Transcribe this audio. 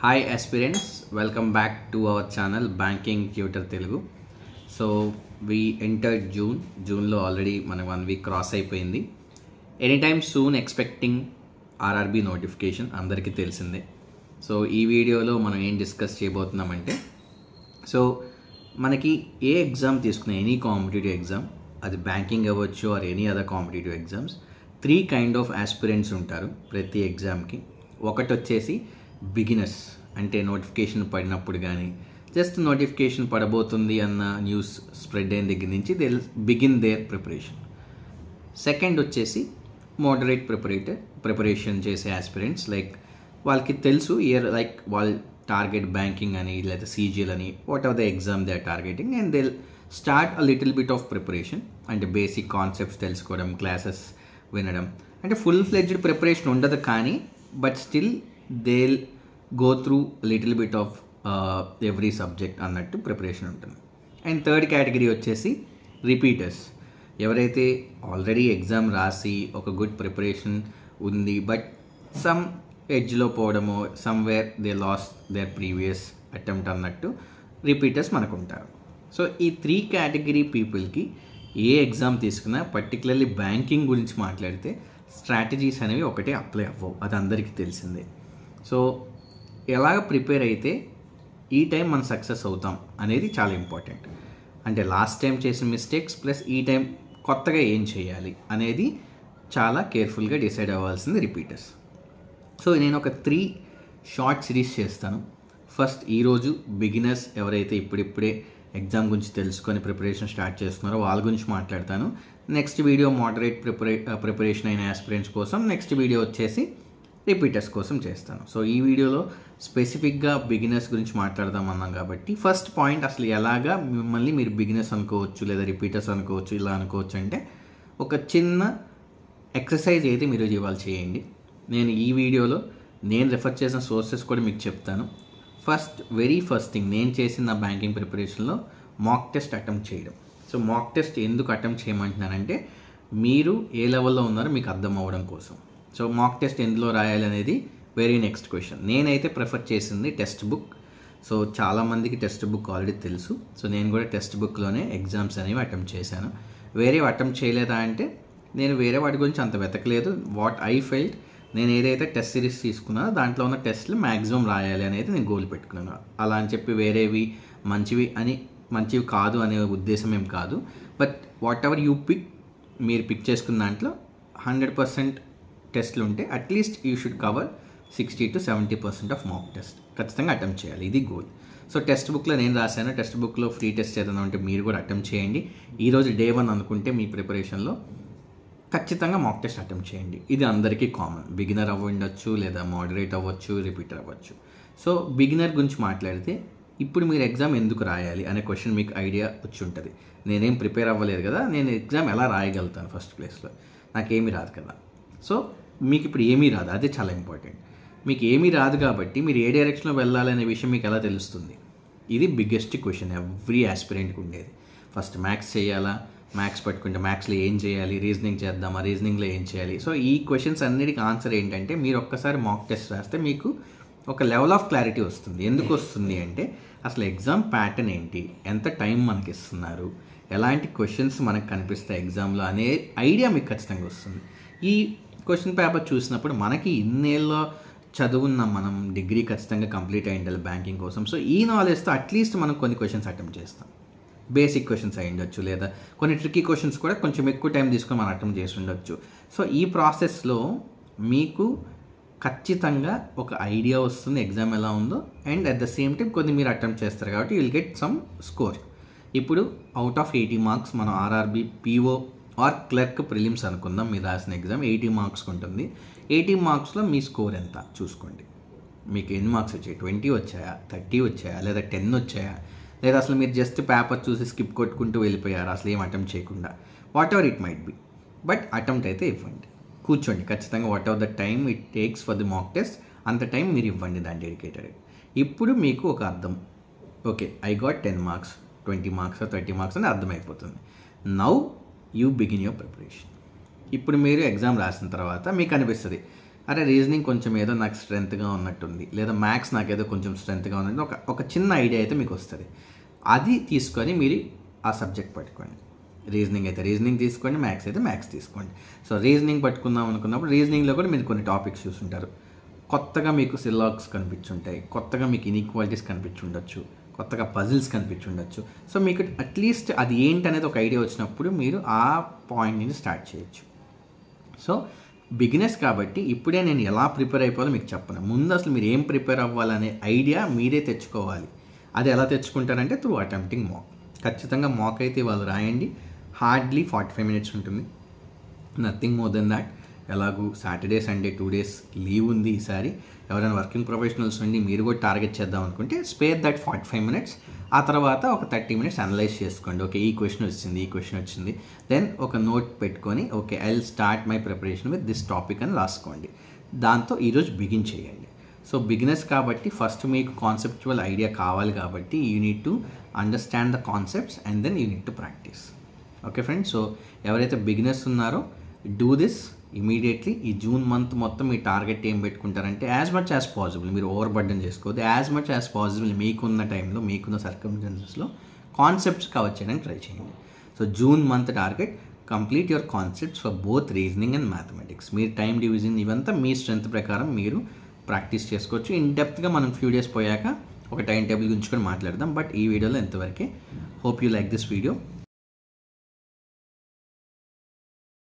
Hi aspirants, welcome back to our channel Banking Tutor Telugu. So we entered June lo already mana 1 week cross అయిపోయింది. Anytime soon expecting RRB notification అందరికీ తెలిసిందే. So ఈ వీడియోలో మనం ఏం discuss చేయబోతున్నామంటే so మనకి ఏ exam తీసుకున్న any competitive exam అది బ్యాంకింగ్ అవ్వచ్చు or any other competitive exams 3 kind of aspirants ఉంటారు ప్రతి ఎగ్జామ్కి. ఒకటి వచ్చేసి బిగినర్స్, అంటే నోటిఫికేషన్ పడినప్పుడు కానీ జస్ట్ నోటిఫికేషన్ పడబోతుంది అన్న న్యూస్ స్ప్రెడ్ అయిన దగ్గర నుంచి they begin their preparation. Second వచ్చేసి మోడరేట్ ప్రిపరేషన్ చేసే ఆస్పిరెంట్స్, లైక్ వాళ్ళకి తెలుసు ఇయర్ లైక్ వాళ్ళు టార్గెట్ బ్యాంకింగ్ అని లేదా సీజీఎల్ అని what are the exam they are targeting and they start a little bit of preparation. అంటే బేసిక్ కాన్సెప్ట్స్ తెలుసుకోవడం, క్లాసెస్ వినడం, అంటే ఫుల్ ఫ్లెడ్జ్డ్ ప్రిపరేషన్ ఉండదు కానీ but still they go through little bit of every subject అన్నట్టు preparation ఉంటుంది. And third category వచ్చేసి repeaters, ఎవరైతే ఆల్రెడీ ఎగ్జామ్ రాసి ఒక గుడ్ ప్రిపరేషన్ ఉంది బట్ సమ్ ఎడ్జ్లో పోవడమో somewhere they lost their previous attempt అన్నట్టు రిపీటర్స్ మనకు ఉంటారు. సో ఈ 3 కేటగిరీ పీపుల్కి ఏ ఎగ్జామ్ తీసుకున్నా పర్టికులర్లీ బ్యాంకింగ్ గురించి మాట్లాడితే స్ట్రాటజీస్ అనేవి ఒకటే అప్లై అవ్వవు, అది అందరికీ తెలిసిందే. సో ఎలాగ ప్రిపేర్ అయితే ఈ టైం మనం సక్సెస్ అవుతాం అనేది చాలా ఇంపార్టెంట్. అంటే లాస్ట్ టైం చేసిన మిస్టేక్స్ ప్లస్ ఈ టైం కొత్తగా ఏం చేయాలి అనేది చాలా కేర్ఫుల్గా డిసైడ్ అవ్వాల్సింది రిపీటర్స్. సో నేను ఒక 3 షార్ట్ సిరీస్ చేస్తాను. ఫస్ట్ ఈరోజు బిగినర్స్ ఎవరైతే ఇప్పుడిప్పుడే ఎగ్జామ్ గురించి తెలుసుకొని ప్రిపరేషన్ స్టార్ట్ చేస్తున్నారో వాళ్ళ గురించి మాట్లాడతాను. నెక్స్ట్ వీడియో మోడరేట్ ప్రిపరేషన్ అయిన ఆస్పిరెంట్స్ కోసం, నెక్స్ట్ వీడియో వచ్చేసి రిపీటర్స్ కోసం చేస్తాను. సో ఈ వీడియోలో స్పెసిఫిక్గా బిగినర్స్ గురించి మాట్లాడదాం అన్నాం కాబట్టి ఫస్ట్ పాయింట్, అసలు ఎలాగా మిమ్మల్ని మీరు బిగినర్స్ అనుకోవచ్చు లేదా రిపీటర్స్ అనుకోవచ్చు, ఇలా అనుకోవచ్చు అంటే ఒక చిన్న ఎక్సర్సైజ్ అయితే మీరు ఇవాళ చేయండి. నేను ఈ వీడియోలో నేను రెఫర్ చేసిన సోర్సెస్ కూడా మీకు చెప్తాను. వెరీ ఫస్ట్ థింగ్ నేను చేసిన నా బ్యాంకింగ్ ప్రిపరేషన్లో మాక్ టెస్ట్ అటెంప్ట్ చేయడం. సో మాక్ టెస్ట్ ఎందుకు అటెంప్ట్ చేయమంటున్నానంటే మీరు ఏ లెవెల్లో ఉన్నారో మీకు అర్థం అవ్వడం కోసం. సో మాక్ టెస్ట్ ఎందులో రాయాలి అనేది వెరీ నెక్స్ట్ క్వశ్చన్. నేనైతే ప్రిఫర్ చేసింది టెక్స్ట్ బుక్. సో చాలామందికి టెక్స్ట్ బుక్ ఆల్రెడీ తెలుసు. సో నేను కూడా టెక్స్ట్ బుక్లోనే ఎగ్జామ్స్ అనేవి అటెంప్ట్ చేశాను. వేరే అటెంప్ట్ చేయలేదా అంటే నేను వేరే వాటి గురించి అంత వెతకలేదు. వాట్ ఐ ఫెల్ట్, నేను ఏదైతే టెస్ట్ సిరీస్ తీసుకున్నానో దాంట్లో ఉన్న టెస్ట్లు మ్యాక్సిమం రాయాలి అనేది నేను గోల్ పెట్టుకున్నాను. అలా అని చెప్పి వేరేవి మంచివి కాదు అనే ఉద్దేశం ఏం కాదు. But whatever you pick, మీరు పిక్ చేసుకున్న దాంట్లో 100% టెస్ట్లు ఉంటే at least you should cover 60 to 70% of mock test ఖచ్చితంగా అటెంప్ట్ చేయాలి, ఇది గోల్. సో టెక్స్ట్ బుక్లో నేను రాశాను, టెక్స్ట్ బుక్లో ఫ్రీ టెస్ట్ ఏదైనా ఉంటే మీరు కూడా అటెంప్ట్ చేయండి. ఈరోజు డే 1 అనుకుంటే మీ ప్రిపరేషన్లో ఖచ్చితంగా మాక్ టెస్ట్ అటెంప్ట్ చేయండి. ఇది అందరికీ కామన్, బిగినర్ అవ్వచ్చు లేదా మోడరేట్ అవ్వచ్చు, రిపీటర్ అవ్వచ్చు. సో బిగినర్ గురించి మాట్లాడితే ఇప్పుడు మీరు ఎగ్జామ్ ఎందుకు రాయాలి అనే క్వశ్చన్ మీకు ఐడియా వచ్చి ఉంటుంది. నేనేం ప్రిపేర్ అవ్వలేదు కదా, నేను ఎగ్జామ్ ఎలా రాయగలుగుతాను ఫస్ట్ ప్లేస్లో, నాకేమీ రాదు కదా. సో మీకు ఇప్పుడు ఏమీ రాదు, అదే చాలా ఇంపార్టెంట్. మీకు ఏమీ రాదు కాబట్టి మీరు ఏ డైరెక్షన్లో వెళ్ళాలనే విషయం మీకు ఎలా తెలుస్తుంది? ఇది బిగ్గెస్ట్ క్వశ్చన్ ఎవ్రీ ఆస్పిరెంట్కి ఉండేది. ఫస్ట్ మ్యాథ్స్ చేయాలా, మ్యాథ్స్ పట్టుకుంటే మ్యాథ్స్లో ఏం చేయాలి, రీజనింగ్ చేద్దామా, రీజనింగ్లో ఏం చేయాలి? సో ఈ క్వశ్చన్స్ అన్నిటికీ ఆన్సర్ ఏంటంటే మీరు ఒక్కసారి మాక్ టెస్ట్ రాస్తే మీకు ఒక లెవెల్ ఆఫ్ క్లారిటీ వస్తుంది. ఎందుకు వస్తుంది అంటే అసలు ఎగ్జామ్ ప్యాటర్న్ ఏంటి, ఎంత టైం మనకి ఇస్తున్నారు, ఎలాంటి క్వశ్చన్స్ మనకు కనిపిస్తాయి ఎగ్జామ్లో అనే ఐడియా మీకు ఖచ్చితంగా వస్తుంది. ఈ క్వశ్చన్ పేపర్ చూసినప్పుడు మనకి ఇన్నేళ్ళలో చదువున్నాం, మనం డిగ్రీ ఖచ్చితంగా కంప్లీట్ అయి ఉండాలి బ్యాంకింగ్ కోసం. సో ఈ నాలెడ్జ్తో అట్లీస్ట్ మనం కొన్ని క్వశ్చన్స్ అటెంప్ట్ చేస్తాం. బేసిక్ క్వశ్చన్స్ అయి ఉండొచ్చు లేదా కొన్ని ట్రిక్కీ క్వశ్చన్స్ కూడా కొంచెం ఎక్కువ టైం తీసుకొని మనం అటెంప్ట్ చేసి ఉండొచ్చు. సో ఈ ప్రాసెస్లో మీకు ఖచ్చితంగా ఒక ఐడియా వస్తుంది ఎగ్జామ్ ఎలా ఉందో, and at the same time కొన్ని మీరు అటెంప్ట్ చేస్తారు కాబట్టి విల్ గెట్ సమ్ స్కోర్. ఇప్పుడు అవుట్ ఆఫ్ 80 మార్క్స్ మనం RRB PO or clerk prelims అనుకుందాం, మీరు రాసిన ఎగ్జామ్ 80 మార్క్స్కి ఉంటుంది. 80 మార్క్స్లో మీ స్కోర్ ఎంత చూసుకోండి. మీకు ఎన్ని మార్క్స్ వచ్చాయి? 20 వచ్చాయా, 30 వచ్చాయా, లేదా 10 వచ్చాయా, లేదా అసలు మీరు జస్ట్ పేపర్ చూసి స్కిప్ కొట్టుకుంటూ వెళ్ళిపోయారు అసలు ఏం అటెంప్ట్ చేయకుండా? What ever it might be, but attempt అయితే ఇవ్వండి, కూర్చోండి ఖచ్చితంగా. What ever the time it takes for the mock test అంత టైం మీరు ఇవ్వండి దాని డెడికేటెడ్. ఇప్పుడు మీకు ఒక అర్థం, okay I got 10 marks, 20 marks 30 marks అని అర్థమైపోతుంది. Now you begin your preparation. ఇప్పుడు మీరు ఎగ్జామ్ రాసిన తర్వాత మీకు అనిపిస్తుంది అరే రీజనింగ్ కొంచెం ఏదో నాకు స్ట్రెంత్గా ఉన్నట్టుంది, లేదా మ్యాథ్స్ నాకేదో కొంచెం స్ట్రెంత్గా ఉన్నట్టు ఒక చిన్న ఐడియా అయితే మీకు వస్తుంది. అది తీసుకొని మీరు ఆ సబ్జెక్ట్ పట్టుకోండి. రీజనింగ్ అయితే రీజనింగ్ తీసుకోండి, మ్యాథ్స్ అయితే మ్యాథ్స్ తీసుకోండి. సో రీజనింగ్ పట్టుకుందాం అనుకున్నప్పుడు రీజనింగ్లో కూడా మీరు కొన్ని టాపిక్స్ చూసుంటారు. కొత్తగా మీకు సిలాగ్స్ కనిపించుంటాయి, కొత్తగా మీకు ఇన్ఈక్వాలిటీస్ కనిపించుండొచ్చు, కొత్తగా పజిల్స్ కనిపించుండొచ్చు. సో మీకు అట్లీస్ట్ అది ఏంటనేది ఒక ఐడియా వచ్చినప్పుడు మీరు ఆ పాయింట్ నుంచి స్టార్ట్ చేయొచ్చు. సో బిగినర్స్ కాబట్టి ఇప్పుడే నేను ఎలా ప్రిపేర్ అయిపోవాలో మీకు చెప్పను. ముందు అసలు మీరు ఏం ప్రిపేర్ అవ్వాలనే ఐడియా మీరే తెచ్చుకోవాలి. అది ఎలా తెచ్చుకుంటారంటే త్రూ అటెంప్టింగ్ మాక్. ఖచ్చితంగా మాక్ అయితే వాళ్ళు రాయండి. హార్డ్లీ 45 minutes ఉంటుంది, నథింగ్ మోర్ దెన్ దాట్. ఎలాగూ సాటర్డే సండే 2 days లీవ్ ఉంది ఈసారి. ఎవరైనా వర్కింగ్ ప్రొఫెషనల్స్ ఉండి మీరు కూడా టార్గెట్ చేద్దాం అనుకుంటే స్పేర్ దట్ 45 minutes. ఆ తర్వాత ఒక 30 minutes అనలైజ్ చేసుకోండి. ఓకే ఈ క్వశ్చన్ వచ్చింది, దెన్ ఒక నోట్ పెట్టుకొని okay I will start my preparation with this topic అని రాసుకోండి. దాంతో ఈరోజు బిగిన్ చేయండి. సో బిగినర్స్ కాబట్టి ఫస్ట్ మీకు కాన్సెప్చువల్ ఐడియా కావాలి కాబట్టి you need to understand the concepts and then you need to practise. Okay friends, so ఎవరైతే బిగినర్స్ ఉన్నారో డూ దిస్ ఇమీడియట్లీ. ఈ జూన్ మంత్ మొత్తం మీ టార్గెట్ ఏం పెట్టుకుంటారంటే యాజ్ మచ్ యాజ్ పాసిబుల్, మీరు ఓవర్ బర్డెన్ చేసుకోవద్దు, యాజ్ మచ్ యాజ్ పాసిబుల్ మీకున్న టైంలో మీకున్న సర్కమ్స్టాన్సెస్లో కాన్సెప్ట్స్ కవర్ చేయడానికి ట్రై చేయండి. So June month target complete your concepts for both reasoning and mathematics. మీరు టైం డివిజన్ ఇవంతా మీ స్ట్రెంత్ ప్రకారం మీరు ప్రాక్టీస్ చేసుకోవచ్చు. ఇన్ డెప్త్గా మనం ఫ్యూ డేస్ పోయాక ఒక టైం టేబుల్ గురించి కూడా మాట్లాడదాం. బట్ ఈ వీడియోలో ఎంతవరకే. Hope you like this video.